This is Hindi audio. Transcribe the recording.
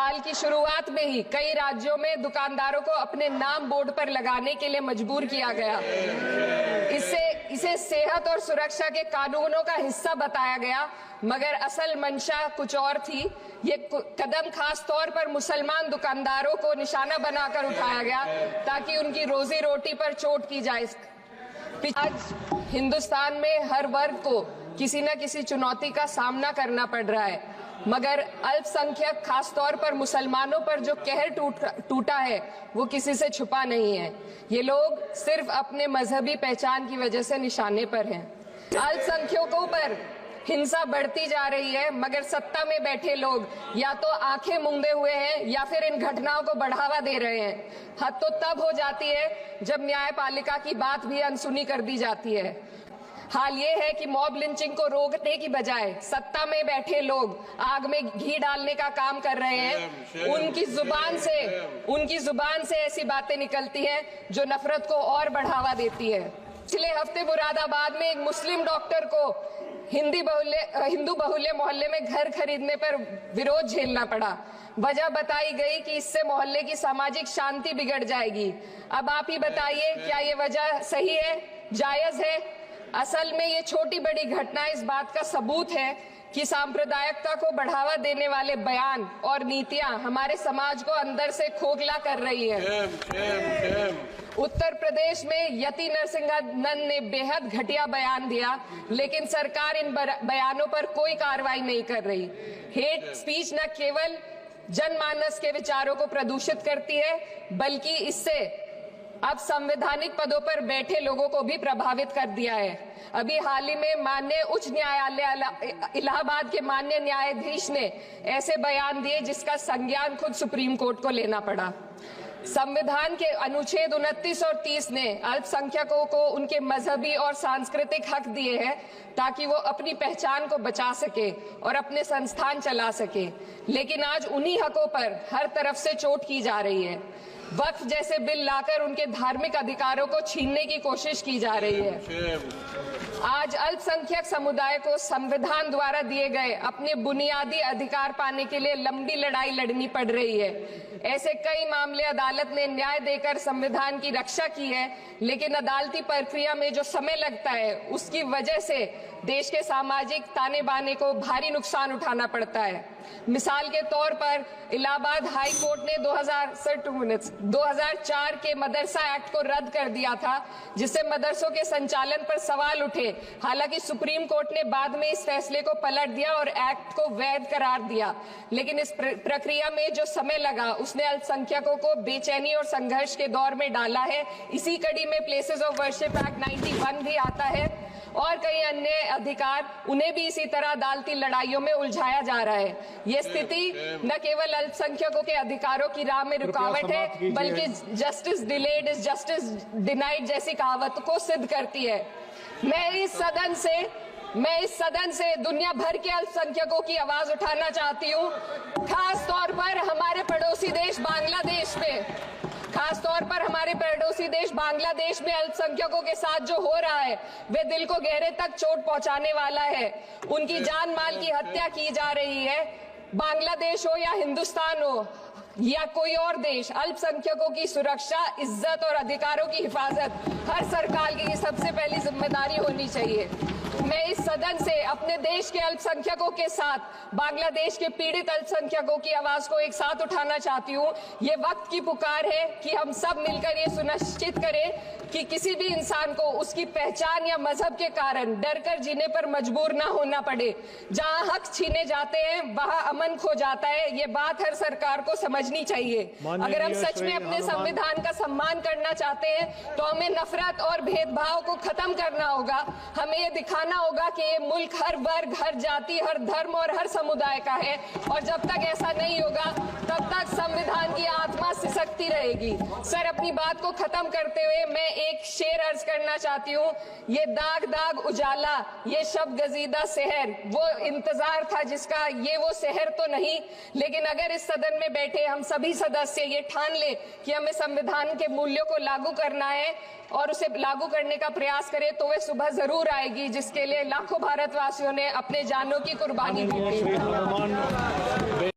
साल की शुरुआत में ही कई राज्यों में दुकानदारों को अपने नाम बोर्ड पर लगाने के लिए मजबूर किया गया। इसे सेहत और सुरक्षा के कानूनों का हिस्सा बताया गया, मगर असल मंशा कुछ और थी। ये कदम खास तौर पर मुसलमान दुकानदारों को निशाना बनाकर उठाया गया ताकि उनकी रोजी रोटी पर चोट की जाए। आज हिंदुस्तान में हर वर्ग को किसी न किसी चुनौती का सामना करना पड़ रहा है, मगर अल्पसंख्यक खास तौर पर मुसलमानों पर जो कहर टूटा है वो किसी से छुपा नहीं है। ये लोग सिर्फ अपने मजहबी पहचान की वजह से निशाने पर हैं। अल्पसंख्यकों पर हिंसा बढ़ती जा रही है, मगर सत्ता में बैठे लोग या तो आंखें मूंदे हुए हैं या फिर इन घटनाओं को बढ़ावा दे रहे हैं। हद तो तब हो जाती है जब न्यायपालिका की बात भी अनसुनी कर दी जाती है। हाल ये है कि मॉब लिंचिंग को रोकने की बजाय सत्ता में बैठे लोग आग में घी डालने का काम कर रहे हैं। उनकी जुबान से ऐसी बातें निकलती हैं जो नफरत को और बढ़ावा देती है। पिछले हफ्ते मुरादाबाद में एक मुस्लिम डॉक्टर को हिंदू बहुल्य मोहल्ले में घर खरीदने पर विरोध झेलना पड़ा। वजह बताई गई कि इससे मोहल्ले की सामाजिक शांति बिगड़ जाएगी। अब आप ही बताइए, क्या ये वजह सही है, जायज है? असल में ये छोटी बड़ी घटना इस बात का सबूत है कि सांप्रदायिकता को बढ़ावा देने वाले बयान और नीतियां हमारे समाज को अंदर से खोखला कर रही है। उत्तर प्रदेश में यति नरसिंहानंद ने बेहद घटिया बयान दिया, लेकिन सरकार इन बयानों पर कोई कार्रवाई नहीं कर रही। हेट स्पीच न केवल जनमानस के विचारों को प्रदूषित करती है, बल्कि इससे अब संवैधानिक पदों पर बैठे लोगों को भी प्रभावित कर दिया है। अभी हाल ही में माननीय उच्च न्यायालय इलाहाबाद के माननीय न्यायाधीश ने ऐसे बयान दिए जिसका संज्ञान खुद सुप्रीम कोर्ट को लेना पड़ा। संविधान के अनुच्छेद 29 और 30 ने अल्पसंख्यकों को उनके मजहबी और सांस्कृतिक हक दिए हैं ताकि वो अपनी पहचान को बचा सके और अपने संस्थान चला सके, लेकिन आज उन्हीं हकों पर हर तरफ से चोट की जा रही है। वक्फ जैसे बिल लाकर उनके धार्मिक अधिकारों को छीनने की कोशिश की जा रही है। आज अल्पसंख्यक समुदाय को संविधान द्वारा दिए गए अपने बुनियादी अधिकार पाने के लिए लंबी लड़ाई लड़नी पड़ रही है। ऐसे कई मामले अदालत ने न्याय देकर संविधान की रक्षा की है, लेकिन अदालती प्रक्रिया में जो समय लगता है उसकी वजह से देश के सामाजिक ताने बाने को भारी नुकसान उठाना पड़ता है। मिसाल के तौर पर इलाहाबाद हाई कोर्ट ने 2004 के मदरसा एक्ट को रद्द कर दिया था, जिससे मदरसों के संचालन पर सवाल उठे। हालांकि सुप्रीम कोर्ट ने बाद में इस फैसले को पलट दिया और एक्ट को वैध करार दिया, लेकिन इस प्रक्रिया में जो समय लगा उसने अल्पसंख्यकों को बेचैनी और संघर्ष के दौर में डाला है। इसी कड़ी में प्लेसेस ऑफ वर्शिप एक्ट 91 भी आता है और कई अन्य अधिकार, उन्हें भी इसी तरह अदालती लड़ाइयों में उलझाया जा रहा है। ये स्थिति न केवल अल्पसंख्यकों के अधिकारों की राह में रुकावट है, बल्कि justice delayed is justice denied जैसी कहावत को सिद्ध करती है। मैं इस सदन से दुनिया भर के अल्पसंख्यकों की आवाज उठाना चाहती हूँ, खास तौर पर हमारे पड़ोसी देश बांग्लादेश में अल्पसंख्यकों के साथ जो हो रहा है वे दिल को गहरे तक चोट पहुंचाने वाला है। उनकी जान माल की हत्या की जा रही है। बांग्लादेश हो या हिंदुस्तान हो या कोई और देश, अल्पसंख्यकों की सुरक्षा, इज्जत और अधिकारों की हिफाजत हर सरकार की सबसे पहली जिम्मेदारी होनी चाहिए। मैं इस सदन से अपने देश के अल्पसंख्यकों के साथ बांग्लादेश के पीड़ित अल्पसंख्यकों की आवाज को एक साथ उठाना चाहती हूँ। ये वक्त की पुकार है कि हम सब मिलकर ये सुनिश्चित करें कि किसी भी इंसान को उसकी पहचान या मजहब के कारण डरकर जीने पर मजबूर ना होना पड़े। जहाँ हक छीने जाते हैं वहाँ अमन खो जाता है। ये बात हर सरकार को समझनी चाहिए। अगर हम सच में अपने संविधान का सम्मान करना चाहते हैं तो हमें नफरत और भेदभाव को खत्म करना होगा। हमें ये दिखाना होगा कि ये मुल्क हर वर्ग, हर जाति, हर धर्म और हर समुदाय का है, और जब तक ऐसा नहीं होगा तब तक संविधान की आत्मा सिसकती रहेगी। सर, अपनी बात को खत्म करते हुए मैं एक शेर अर्ज करना चाहती हूँ। ये दाग दाग उजाला, ये शब गजीदा शहर, वो इंतजार था जिसका, ये वो शहर तो नहीं। लेकिन अगर इस सदन में बैठे हम सभी सदस्य ये ठान ले कि हमें संविधान के मूल्यों को लागू करना है और उसे लागू करने का प्रयास करें, तो वह सुबह जरूर आएगी जिसके लिए लाखों भारतवासियों ने अपने जानों की कुर्बानी दी थी।